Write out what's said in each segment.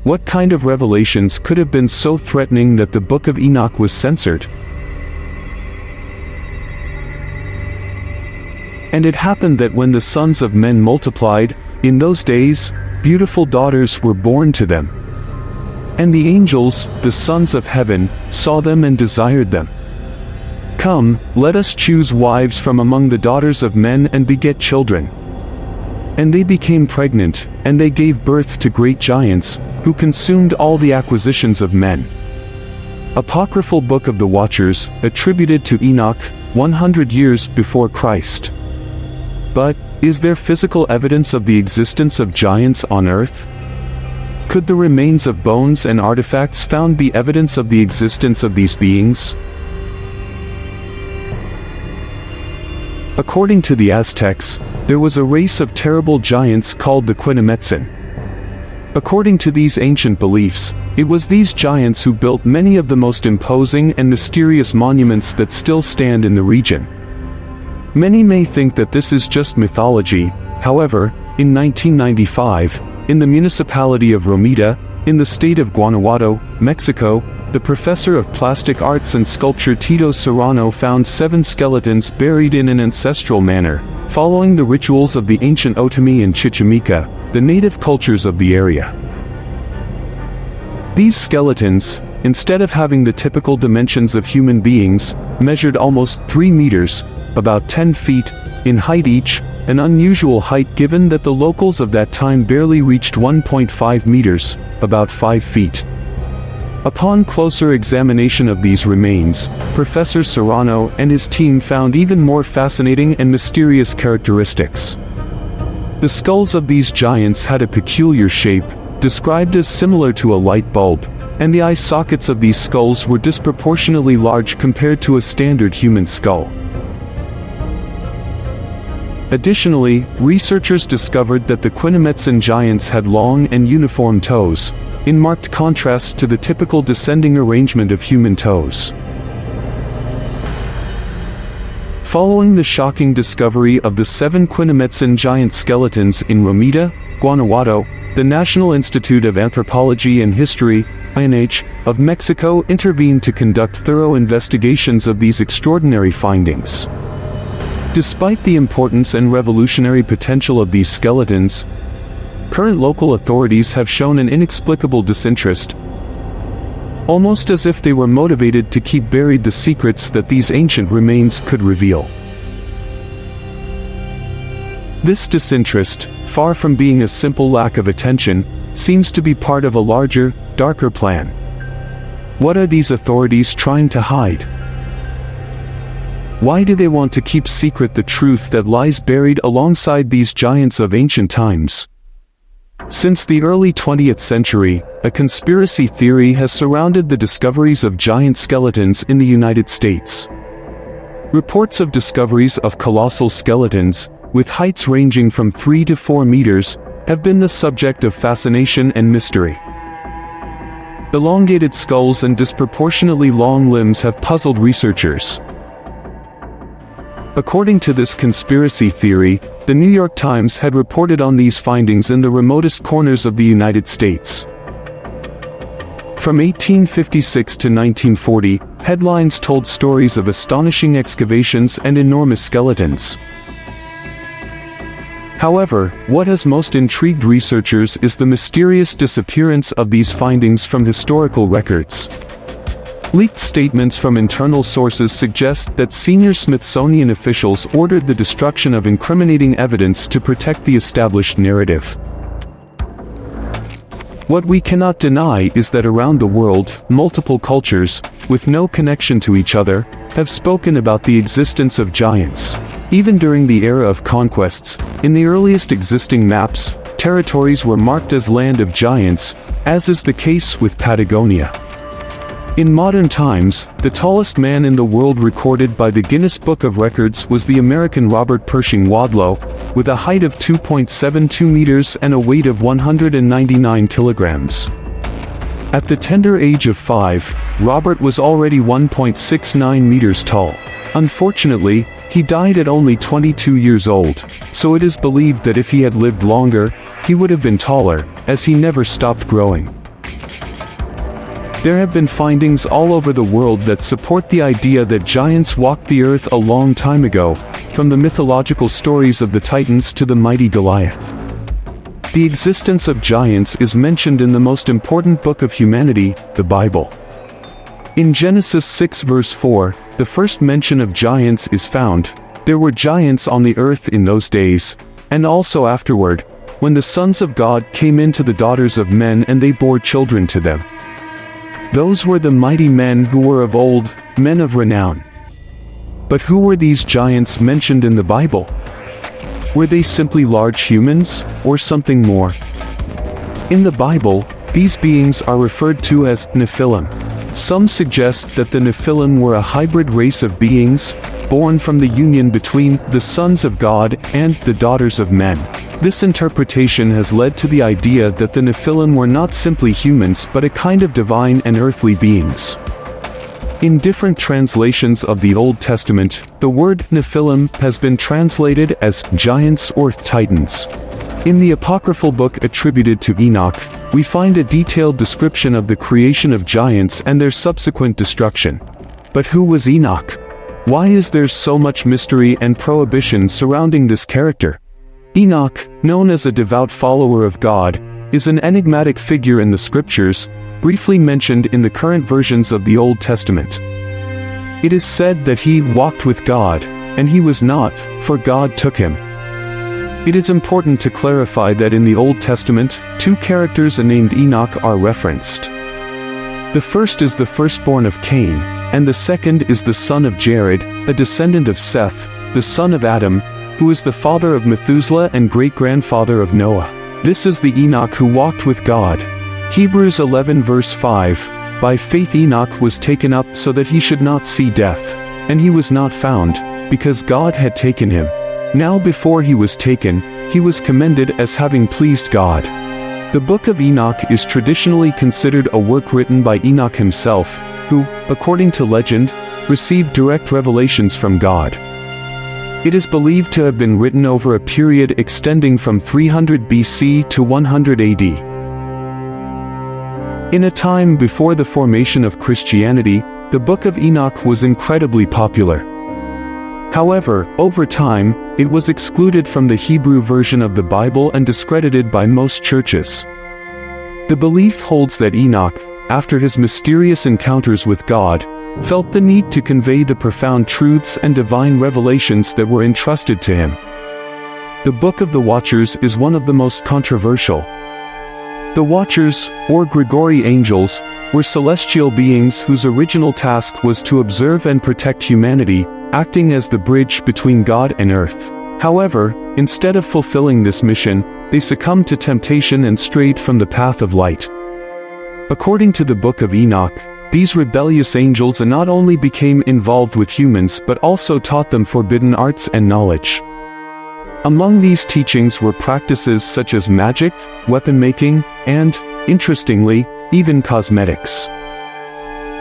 What kind of revelations could have been so threatening that the Book of Enoch was censored? And it happened that when the sons of men multiplied, in those days, beautiful daughters were born to them. And the angels, the sons of heaven, saw them and desired them. Come, let us choose wives from among the daughters of men and beget children. And they became pregnant, and they gave birth to great giants, who consumed all the acquisitions of men. Apocryphal Book of the Watchers, attributed to Enoch, 100 years before Christ. But, is there physical evidence of the existence of giants on earth? Could the remains of bones and artifacts found be evidence of the existence of these beings? According to the Aztecs, there was a race of terrible giants called the Quinametsin. According to these ancient beliefs, it was these giants who built many of the most imposing and mysterious monuments that still stand in the region. Many may think that this is just mythology. However, in 1995, in the municipality of Romita, in the state of Guanajuato, Mexico, the professor of plastic arts and sculpture Tito Serrano found 7 skeletons buried in an ancestral manner, following the rituals of the ancient Otomi and Chichimeca, the native cultures of the area. These skeletons, instead of having the typical dimensions of human beings, measured almost 3 meters, about 10 feet, in height each, an unusual height given that the locals of that time barely reached 1.5 meters, about 5 feet. Upon closer examination of these remains, Professor Serrano and his team found even more fascinating and mysterious characteristics. The skulls of these giants had a peculiar shape, described as similar to a light bulb, and the eye sockets of these skulls were disproportionately large compared to a standard human skull. Additionally, researchers discovered that the Quinametsin giants had long and uniform toes, in marked contrast to the typical descending arrangement of human toes. Following the shocking discovery of the 7 Quinametsin giant skeletons in Romita, Guanajuato, the National Institute of Anthropology and History, INH, of Mexico intervened to conduct thorough investigations of these extraordinary findings. Despite the importance and revolutionary potential of these skeletons, current local authorities have shown an inexplicable disinterest, almost as if they were motivated to keep buried the secrets that these ancient remains could reveal. This disinterest, far from being a simple lack of attention, seems to be part of a larger, darker plan. What are these authorities trying to hide? Why do they want to keep secret the truth that lies buried alongside these giants of ancient times? Since the early 20th century, a conspiracy theory has surrounded the discoveries of giant skeletons in the United States. Reports of discoveries of colossal skeletons, with heights ranging from 3 to 4 meters, have been the subject of fascination and mystery. Elongated skulls and disproportionately long limbs have puzzled researchers. According to this conspiracy theory, the New York Times had reported on these findings in the remotest corners of the United States. From 1856 to 1940, headlines told stories of astonishing excavations and enormous skeletons. However, what has most intrigued researchers is the mysterious disappearance of these findings from historical records. Leaked statements from internal sources suggest that senior Smithsonian officials ordered the destruction of incriminating evidence to protect the established narrative. What we cannot deny is that around the world, multiple cultures, with no connection to each other, have spoken about the existence of giants. Even during the era of conquests, in the earliest existing maps, territories were marked as land of giants, as is the case with Patagonia. In modern times, the tallest man in the world recorded by the Guinness Book of Records was the American Robert Pershing Wadlow, with a height of 2.72 meters and a weight of 199 kilograms. At the tender age of 5, Robert was already 1.69 meters tall. Unfortunately, he died at only 22 years old, so it is believed that if he had lived longer, he would have been taller, as he never stopped growing. There have been findings all over the world that support the idea that giants walked the earth a long time ago, from the mythological stories of the Titans to the mighty Goliath. The existence of giants is mentioned in the most important book of humanity, the Bible. In Genesis 6 verse 4, the first mention of giants is found. There were giants on the earth in those days, and also afterward, when the sons of God came into the daughters of men and they bore children to them. Those were the mighty men who were of old, men of renown. But who were these giants mentioned in the Bible? Were they simply large humans, or something more? In the Bible, these beings are referred to as Nephilim. Some suggest that the Nephilim were a hybrid race of beings, born from the union between the sons of God and the daughters of men. This interpretation has led to the idea that the Nephilim were not simply humans but a kind of divine and earthly beings. In different translations of the Old Testament, the word Nephilim has been translated as giants or titans. In the apocryphal book attributed to Enoch, we find a detailed description of the creation of giants and their subsequent destruction. But who was Enoch? Why is there so much mystery and prohibition surrounding this character? Enoch, known as a devout follower of God, is an enigmatic figure in the scriptures, briefly mentioned in the current versions of the Old Testament. It is said that he walked with God, and he was not, for God took him. It is important to clarify that in the Old Testament, two characters named Enoch are referenced. The first is the firstborn of Cain, and the second is the son of Jared, a descendant of Seth, the son of Adam, who is the father of Methuselah and great-grandfather of Noah. This is the Enoch who walked with God. Hebrews 11 verse 5, by faith Enoch was taken up so that he should not see death, and he was not found, because God had taken him. Now before he was taken, he was commended as having pleased God. The Book of Enoch is traditionally considered a work written by Enoch himself, who, according to legend, received direct revelations from God. It is believed to have been written over a period extending from 300 BC to 100 AD. In a time before the formation of Christianity, the Book of Enoch was incredibly popular. However, over time, it was excluded from the Hebrew version of the Bible and discredited by most churches. The belief holds that Enoch, after his mysterious encounters with God, felt the need to convey the profound truths and divine revelations that were entrusted to him. The Book of the Watchers is one of the most controversial. The Watchers, or Gregory angels, were celestial beings whose original task was to observe and protect humanity, acting as the bridge between God and earth. However, instead of fulfilling this mission, they succumbed to temptation and strayed from the path of light. According to the Book of Enoch, these rebellious angels not only became involved with humans but also taught them forbidden arts and knowledge. Among these teachings were practices such as magic, weapon making, and, interestingly, even cosmetics.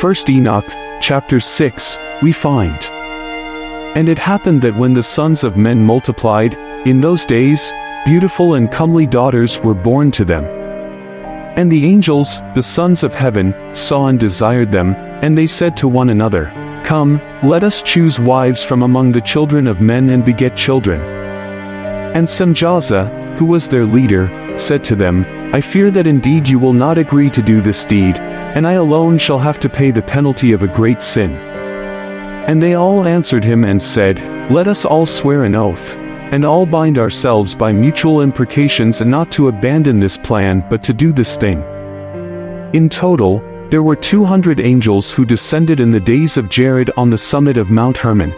1 Enoch, chapter 6, we find, "And it happened that when the sons of men multiplied, in those days, beautiful and comely daughters were born to them. And the angels, the sons of heaven, saw and desired them, and they said to one another, Come, let us choose wives from among the children of men and beget children. And Semjaza, who was their leader, said to them, I fear that indeed you will not agree to do this deed, and I alone shall have to pay the penalty of a great sin. And they all answered him and said, Let us all swear an oath, and all bind ourselves by mutual imprecations and not to abandon this plan but to do this thing. In total, there were 200 angels who descended in the days of Jared on the summit of Mount Hermon.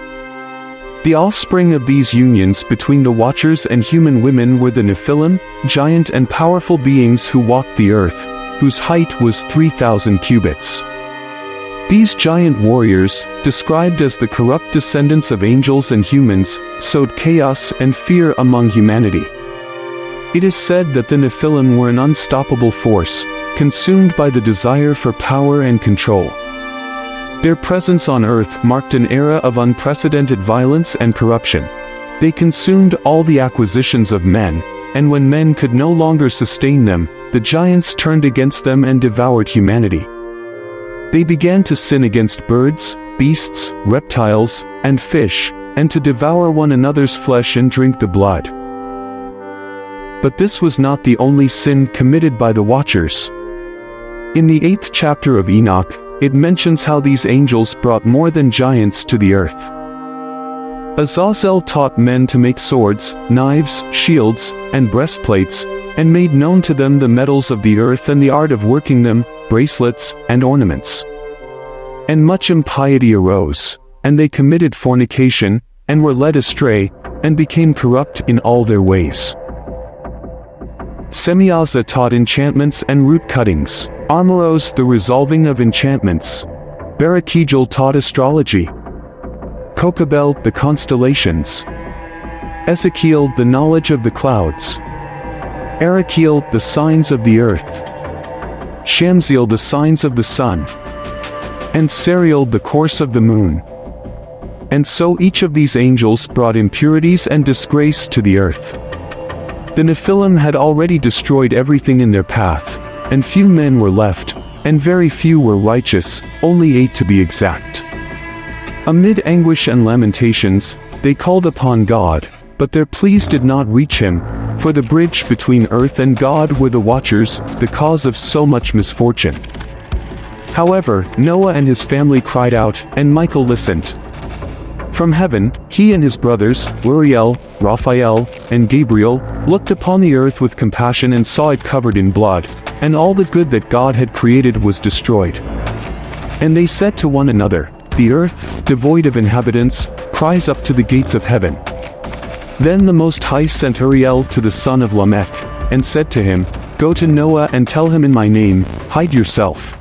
The offspring of these unions between the Watchers and human women were the Nephilim, giant and powerful beings who walked the earth, whose height was 3,000 cubits. These giant warriors, described as the corrupt descendants of angels and humans, sowed chaos and fear among humanity. It is said that the Nephilim were an unstoppable force, consumed by the desire for power and control. Their presence on earth marked an era of unprecedented violence and corruption. They consumed all the acquisitions of men, and when men could no longer sustain them, the giants turned against them and devoured humanity. They began to sin against birds, beasts, reptiles, and fish, and to devour one another's flesh and drink the blood. But this was not the only sin committed by the Watchers. In the 8th chapter of Enoch, it mentions how these angels brought more than giants to the earth. Azazel taught men to make swords, knives, shields, and breastplates, and made known to them the metals of the earth and the art of working them, bracelets, and ornaments. And much impiety arose, and they committed fornication, and were led astray, and became corrupt in all their ways. Azazel taught enchantments and root cuttings, Armoros the resolving of enchantments, Barakijal taught astrology, Kokabel the constellations, Ezekiel the knowledge of the clouds, Arakiel the signs of the earth, Shamziel the signs of the sun, and Sariel the course of the moon. And so each of these angels brought impurities and disgrace to the earth. The Nephilim had already destroyed everything in their path, and few men were left, and very few were righteous, only 8 to be exact. Amid anguish and lamentations, they called upon God, but their pleas did not reach him, for the bridge between earth and God were the Watchers, the cause of so much misfortune. However, Noah and his family cried out, and Michael listened. From heaven, he and his brothers, Uriel, Raphael, and Gabriel, looked upon the earth with compassion and saw it covered in blood, and all the good that God had created was destroyed. And they said to one another, "The earth, devoid of inhabitants, cries up to the gates of heaven." Then the Most High sent Uriel to the son of Lamech, and said to him, "Go to Noah and tell him in my name, hide yourself.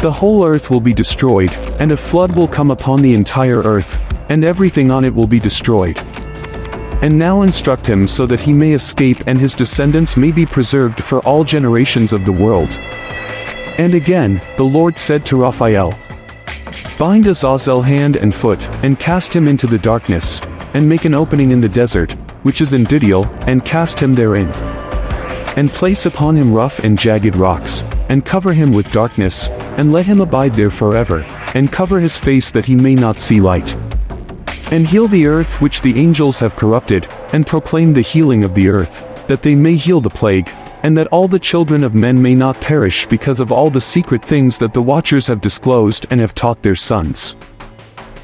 The whole earth will be destroyed, and a flood will come upon the entire earth, and everything on it will be destroyed. And now instruct him so that he may escape and his descendants may be preserved for all generations of the world." And again, the Lord said to Raphael, "Bind Azazel hand and foot, and cast him into the darkness, and make an opening in the desert, which is in Uriel, and cast him therein. And place upon him rough and jagged rocks, and cover him with darkness, and let him abide there forever, and cover his face that he may not see light. And heal the earth which the angels have corrupted, and proclaim the healing of the earth, that they may heal the plague, and that all the children of men may not perish because of all the secret things that the Watchers have disclosed and have taught their sons."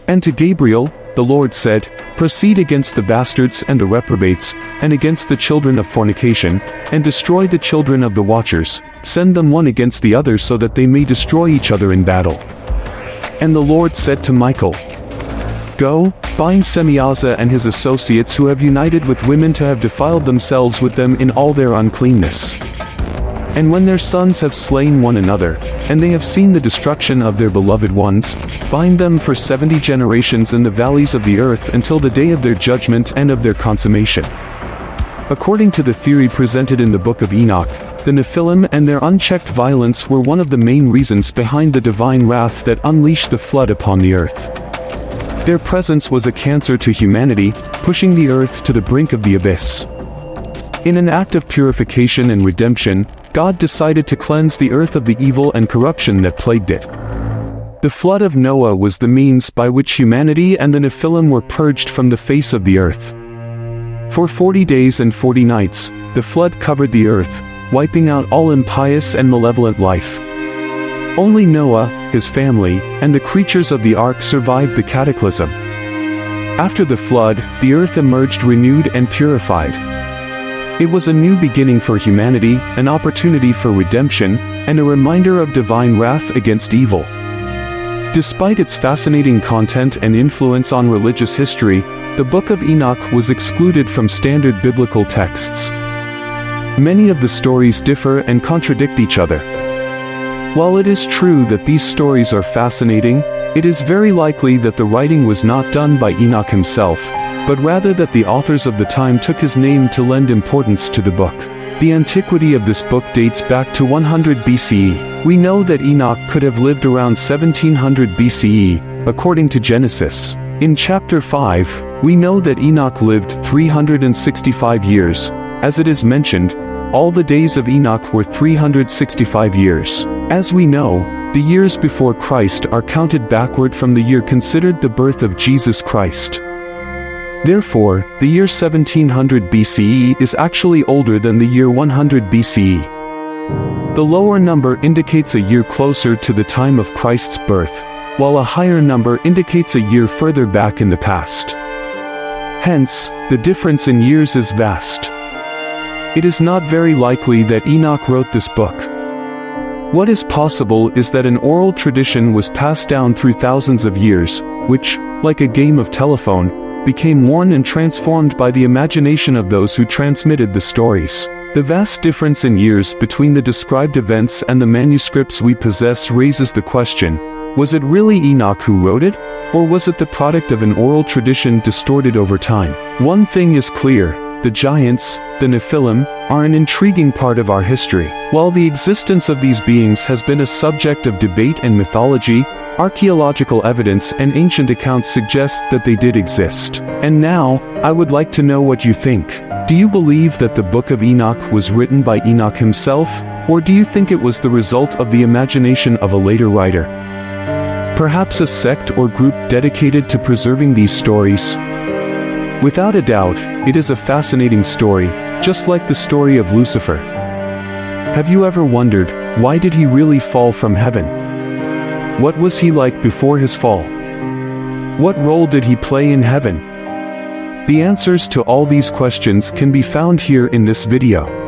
And to Gabriel, the Lord said, "Proceed against the bastards and the reprobates, and against the children of fornication, and destroy the children of the Watchers, send them one against the other so that they may destroy each other in battle." And the Lord said to Michael, "Go, bind Azazel and his associates who have united with women to have defiled themselves with them in all their uncleanness. And when their sons have slain one another, and they have seen the destruction of their beloved ones, bind them for 70 generations in the valleys of the earth until the day of their judgment and of their consummation." According to the theory presented in the Book of Enoch, the Nephilim and their unchecked violence were one of the main reasons behind the divine wrath that unleashed the flood upon the earth. Their presence was a cancer to humanity, pushing the earth to the brink of the abyss. In an act of purification and redemption, God decided to cleanse the earth of the evil and corruption that plagued it. The flood of Noah was the means by which humanity and the Nephilim were purged from the face of the earth. For 40 days and 40 nights, the flood covered the earth, wiping out all impious and malevolent life. Only Noah, his family, and the creatures of the ark survived the cataclysm. After the flood, the earth emerged renewed and purified. It was a new beginning for humanity, an opportunity for redemption, and a reminder of divine wrath against evil. Despite its fascinating content and influence on religious history, the Book of Enoch was excluded from standard biblical texts. Many of the stories differ and contradict each other. While it is true that these stories are fascinating, it is very likely that the writing was not done by Enoch himself, but rather that the authors of the time took his name to lend importance to the book. The antiquity of this book dates back to 100 BCE. We know that Enoch could have lived around 1700 BCE, according to Genesis. In chapter 5, we know that Enoch lived 365 years. As it is mentioned, all the days of Enoch were 365 years. As we know, the years before Christ are counted backward from the year considered the birth of Jesus Christ. Therefore, the year 1700 BCE is actually older than the year 100 BCE. The lower number indicates a year closer to the time of Christ's birth, while a higher number indicates a year further back in the past. Hence, the difference in years is vast. It is not very likely that Enoch wrote this book. What is possible is that an oral tradition was passed down through thousands of years, which, like a game of telephone, became worn and transformed by the imagination of those who transmitted the stories. The vast difference in years between the described events and the manuscripts we possess raises the question, was it really Enoch who wrote it, or was it the product of an oral tradition distorted over time? One thing is clear, the giants, the Nephilim, are an intriguing part of our history. While the existence of these beings has been a subject of debate and mythology, archaeological evidence and ancient accounts suggest that they did exist. And now, I would like to know what you think. Do you believe that the Book of Enoch was written by Enoch himself, or do you think it was the result of the imagination of a later writer? Perhaps a sect or group dedicated to preserving these stories? Without a doubt, it is a fascinating story, just like the story of Lucifer. Have you ever wondered, why did he really fall from heaven? What was he like before his fall? What role did he play in heaven? The answers to all these questions can be found here in this video.